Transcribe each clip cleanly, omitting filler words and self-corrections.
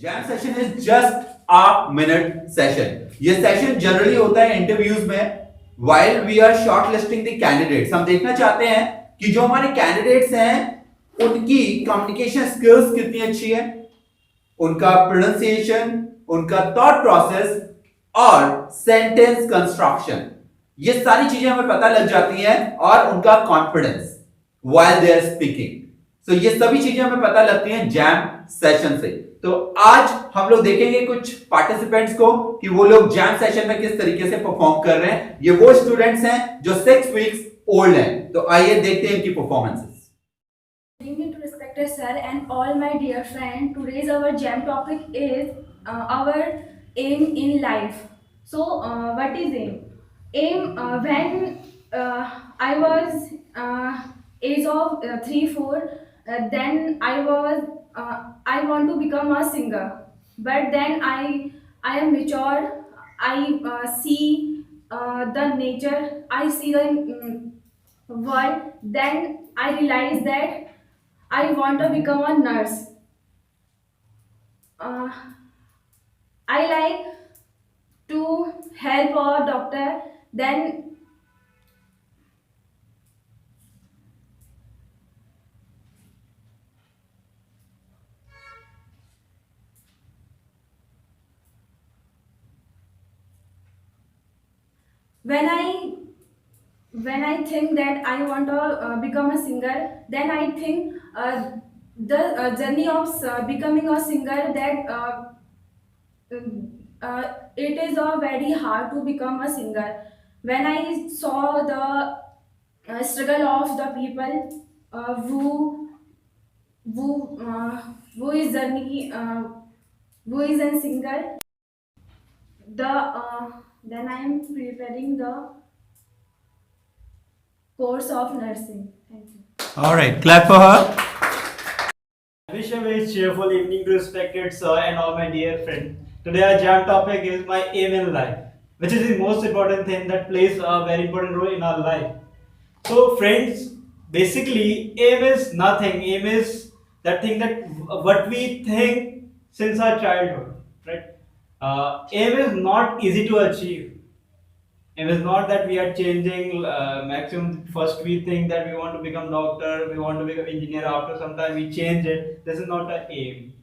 Jam session is just a minute session. ये session generally होता है इंटरव्यूज में while we are shortlisting the candidates. हम देखना चाहते हैं कि जो हमारे कैंडिडेट्स हैं उनकी कम्युनिकेशन स्किल्स कितनी अच्छी है, उनका प्रोनाउंसिएशन, उनका थॉट प्रोसेस और सेंटेंस कंस्ट्रक्शन, ये सारी चीजें हमें पता लग जाती हैं, और उनका confidence while they are speaking. तो ये सभी चीजें हमें पता लगती हैं जैम सेशन से। तो आज हम लोग देखेंगे कुछ पार्टिसिपेंट्स को कि वो लोग जैम सेशन में किस तरीके से परफॉर्म कर रहे हैं। ये वो स्टूडेंट्स हैं जो 6 वीक्स ओल्ड हैं। तो आइए देखते हैं इनकी performances. Good evening to respected sir and all my dear friend. Today's our jam topic is our aim in life. So, what is aim? Aim when I was age of 3-4, then I want to become a singer. But then I am mature. I see the nature. I see the world. Then I realize that I want to become a nurse. Uh, I like to help a doctor. Then when I think that I want to become a singer, then I think the journey of becoming a singer, that it is very hard to become a singer. When I saw the struggle of the people who who is journey who is a singer, the then I am preparing the course of nursing. Thank you. All right, clap for her. I wish a very cheerful evening to respected sir and all my dear friends. Today our jam topic is my aim in life, which is the most important thing that plays a very important role in our life. So friends, basically aim is nothing. Aim is that thing that what we think since our childhood, right? Aim is not easy to achieve. It is not that we are changing maximum. First, we think that we want to become doctor, we want to become engineer. After some time, we change it. This is not an aim.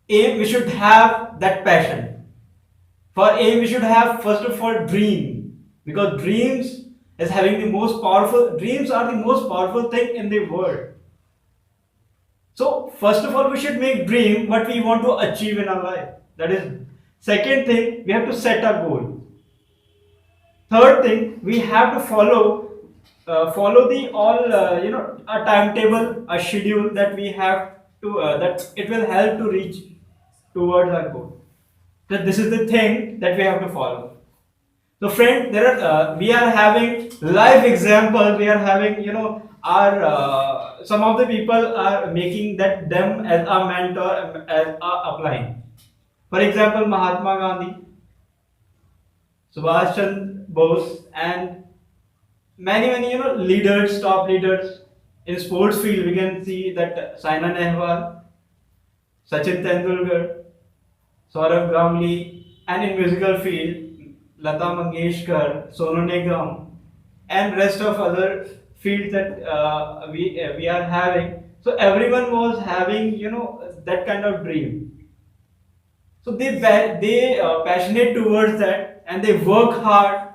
Aim, we should have that passion. For aim, we should have first of all dream, because dreams is having the most powerful. Dreams are the most powerful thing in the world. So first of all, we should make dream what we want to achieve in our life. That is second thing. We have to set a goal. Third thing, we have to follow the all a timetable, a schedule that we have to that it will help to reach towards our goal. So this is the thing that we have to follow. So friend, there are we are having live example. We are having our some of the people are making that them as a mentor, as a applying. For example, Mahatma Gandhi, Subhash Chandra Bose, and many leaders, top leaders in sports field. We can see that Saina Nehwal, Sachin Tendulkar, Saurav Gamli, and in musical field, Lata Mangeshkar, Sonu Nigam, and rest of other fields that we are having. So everyone was having that kind of dream. So they passionate towards that, and they work hard.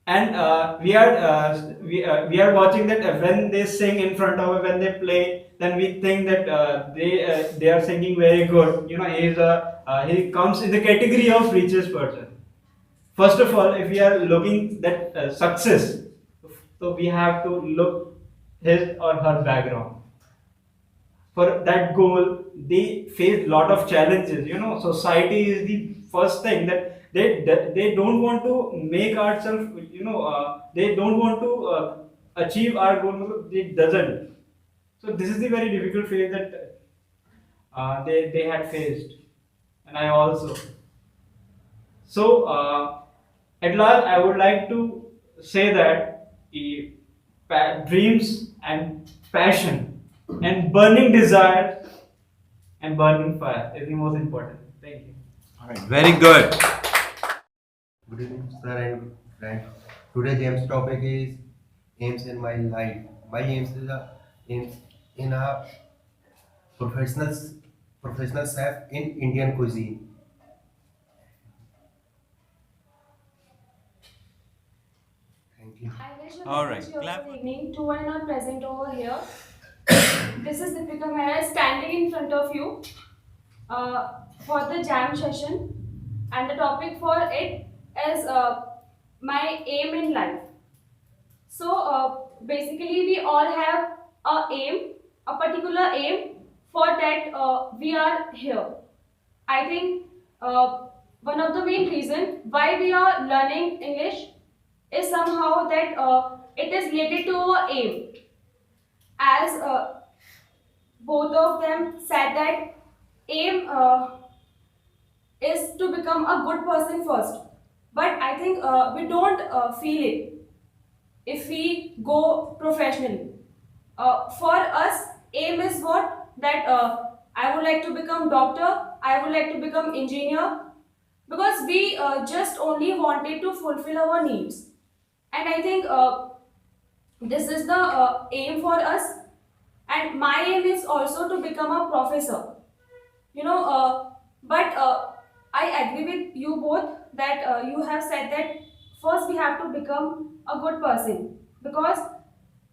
And we are watching that when they sing in front of, when they play, then we think that they are singing very good. He comes in the category of richest person. First of all, if we are looking that success, so we have to look his or her background. For that goal, they face lot of challenges. Society is the first thing that they don't want to make ourselves. They don't want to achieve our goal. It doesn't. So this is the very difficult phase that they had faced, and I also. So at last, I would like to say that dreams and passion and burning desire and burning fire is the most important. Thank you. All right, very good. Good evening, sir and friend. Today, James' topic is aims in my life. My aims in a professional professional chef in Indian cuisine. Thank you. I wish a All very right, cheerful clap. evening to one not present over here. This is Deepika Mehra standing in front of you for the jam session, and the topic for it is my aim in life. So basically, we all have a aim, a particular aim for that we are here. I think one of the main reason why we are learning English is somehow that it is related to our aim. As both of them said that aim is to become a good person first. But I think we don't feel it if we go professionally. For us, aim is what that I would like to become doctor, I would like to become engineer, because we just only wanted to fulfill our needs. And I think this is the aim for us. And my aim is also to become a professor. You know, but I agree with you both that you have said that first we have to become a good person, because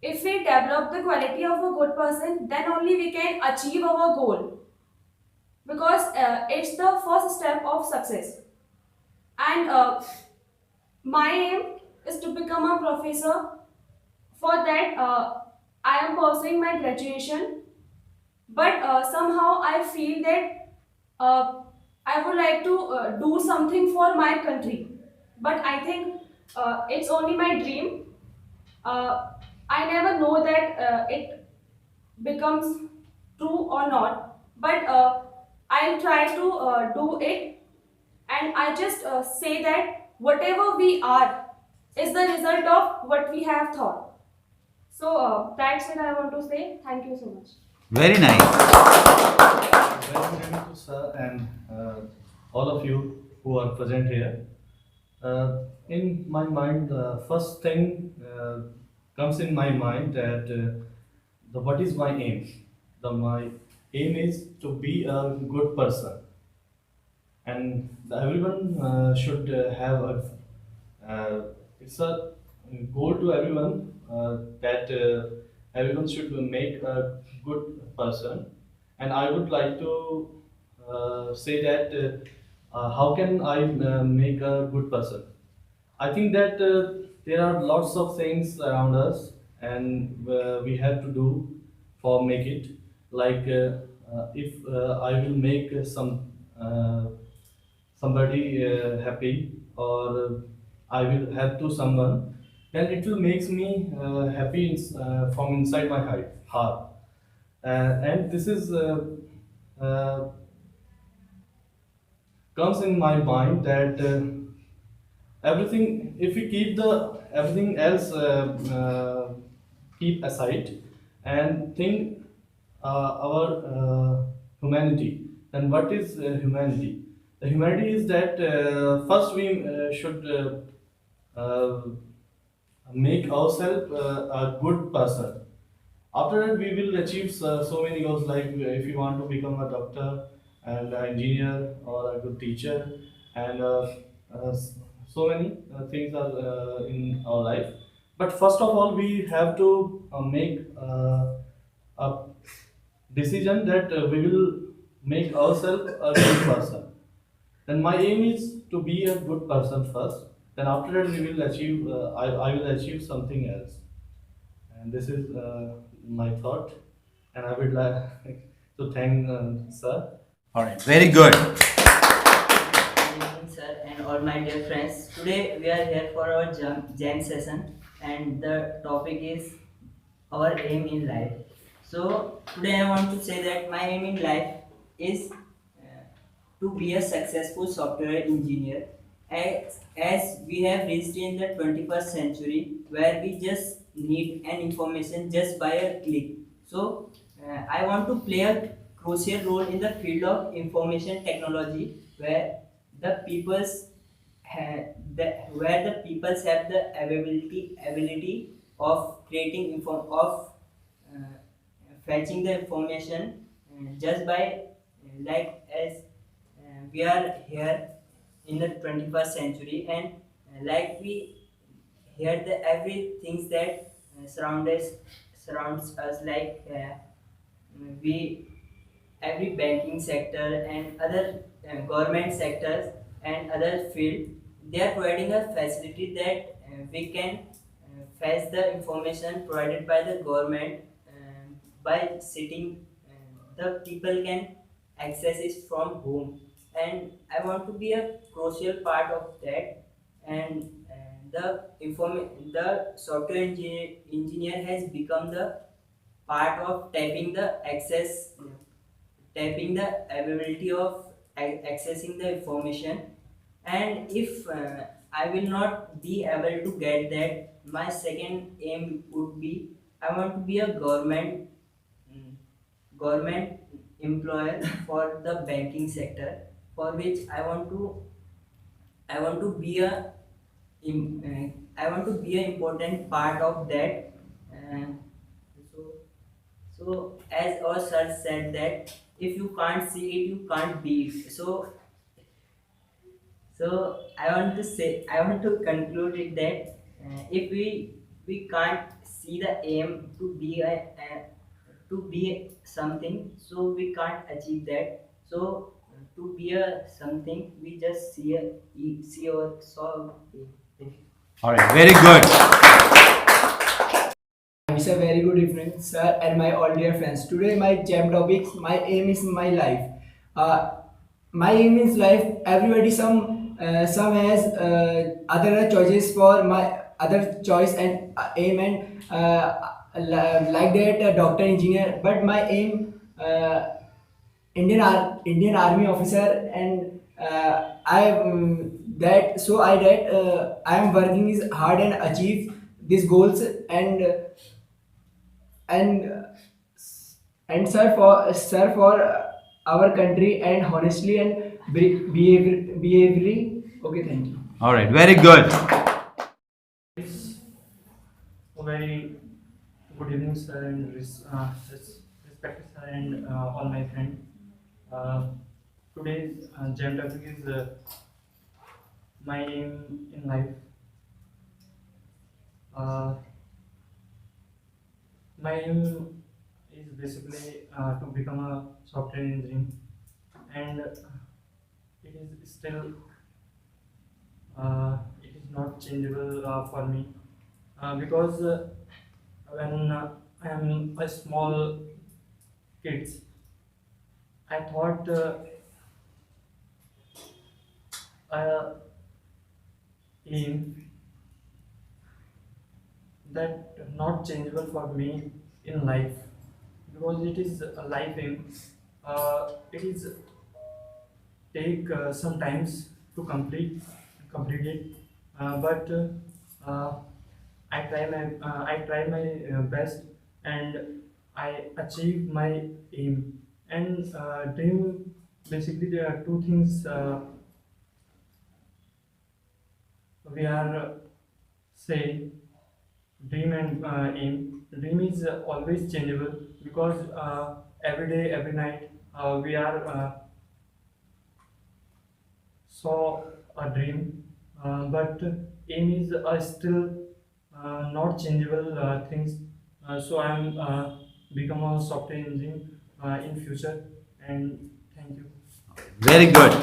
if we develop the quality of a good person, then only we can achieve our goal, because it's the first step of success. And my aim is to become a professor. For that I am pursuing my graduation, but somehow I feel that I would like to do something for my country, but I think it's only my dream. uh, I never know that it becomes true or not, but I'll try to do it. And I just say that whatever we are is the result of what we have thought. So that's what I want to say. Thank you so much. Very nice. Very good evening to sir and all of you who are present here. In my mind, the first thing comes in my mind that the what is my aim? My aim is to be a good person, and everyone should have a. It's a goal to everyone that everyone should make a good person, and I would like to say that how can I make a good person? I think that there are lots of things around us, and we have to do for make it. Like if I will make somebody happy, or I will help to someone, then it will makes me happy from inside my heart. And this is comes in my mind that everything, if we keep the everything else keep aside and think our humanity, then what is humanity? The humanity is that first we should make ourselves a good person. After that, we will achieve so many goals. Like if you want to become a doctor and an engineer or a good teacher, and so many things are in our life. But first of all, we have to make a decision that we will make ourselves a good person. Then my aim is to be a good person first. Then after that, we will achieve. I will achieve something else. And this is my thought, and I would like to thank sir. All right, very good. Good evening, sir, and all my dear friends. Today we are here for our jam session, and the topic is our aim in life. So today I want to say that my aim in life is to be a successful software engineer, as we have reached in the 21st century where we just need an information just by a click. So I want to play a crucial role in the field of information technology, where the people's where the peoples have the ability of creating uh, fetching the information just by like as we are here in the 21st century, and like we hear the everything that surrounds us, like we every banking sector and other government sectors and other field, they are providing a facility that we can fetch the information provided by the government by sitting. The people can access it from home, and I want to be a crucial part of that. And the software engineer has become the part of tapping the ability of accessing the information. And if I will not be able to get that, my second aim would be, I want to be a mm, government employer for the banking sector, for which I want to be I want to be an important part of that. uh, so so as our sir said that if you can't see it, you can't be it. So I want to conclude it that if we can't see the aim to be something, so we can't achieve that. So to be a something, we just see our solve. Thank you. All right, very good. It's a very good evening, sir, and my all dear friends. Today, my jam topic, my aim is my life. My aim is life. Everybody, some has other choices for my other choice and aim, and like that doctor, engineer. But my aim, Indian Army officer, and I am working is hard and achieve these goals, and sir for our country, and honestly and behaviorally. Okay, thank you. All right, very good. A very good evening, sir, and respected sir, and all my friends. Today's jam topic is my aim in life. My aim is basically to become a software engineer, and it is still it is not changeable for me because when I am a small kids, I thought aim that not changeable for me in life, because it is a life aim. It is take some times to complete it, but I try my best, and I achieve my aim. And dream, basically there are two things we are say dream and aim. Dream is always changeable, because every day, every night we are saw a dream, but aim is still not changeable things. So I am become a software engineer in future, and thank you. Very good.